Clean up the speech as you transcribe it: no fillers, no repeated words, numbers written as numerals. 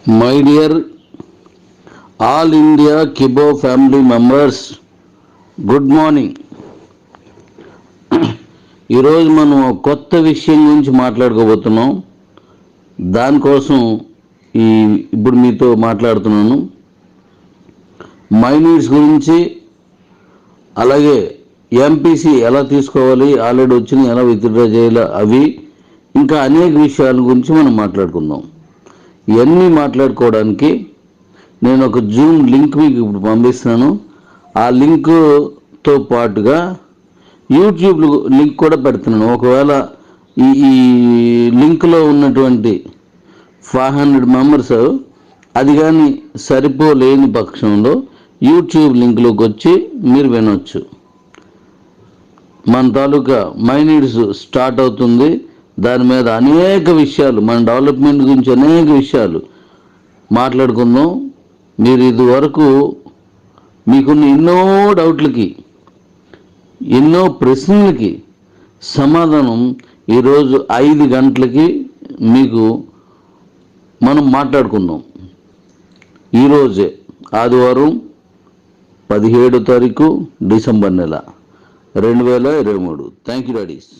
My dear all India Kibo family members, good morning. ఈరోజు మనం కొత్త విషయం గురించి మాట్లాడుకోబోతున్నాం. దానికోసం ఇప్పుడు మీతో మాట్లాడుతున్నాను. మైనీడ్స్ గురించి, అలాగే ఎంపీసీ ఎలా తీసుకోవాలి, ఆల్రెడీ వచ్చింది ఎలా విత్డ్రా చేయాలి, అవి ఇంకా అనేక విషయాల గురించి మనం మాట్లాడుకుందాం. ఇవన్నీ మాట్లాడుకోవడానికి నేను ఒక జూమ్ లింక్ మీకు ఇప్పుడు పంపిస్తున్నాను. ఆ లింక్తో పాటుగా యూట్యూబ్ లింక్ కూడా పెడుతున్నాను. ఒకవేళ ఈ లింక్లో ఉన్నటువంటి 500 మెంబర్స్ అది కానీ సరిపోలేని పక్షంలో యూట్యూబ్ లింక్లోకి వచ్చి మీరు వినొచ్చు. మన తాలూకా మైనీడ్స్ స్టార్ట్ అవుతుంది. దాని మీద అనేక విషయాలు, మన డెవలప్మెంట్ గురించి అనేక విషయాలు మాట్లాడుకుందాం. మీరు ఇదివరకు మీకున్న ఎన్నో డౌట్లకి, ఎన్నో ప్రశ్నలకి సమాధానం ఈరోజు 5 గంటలకి మీకు మనం మాట్లాడుకుందాం. ఈరోజే ఆదివారం 17వ తారీఖు డిసెంబర్ నెల 2023. Thank you daddy's.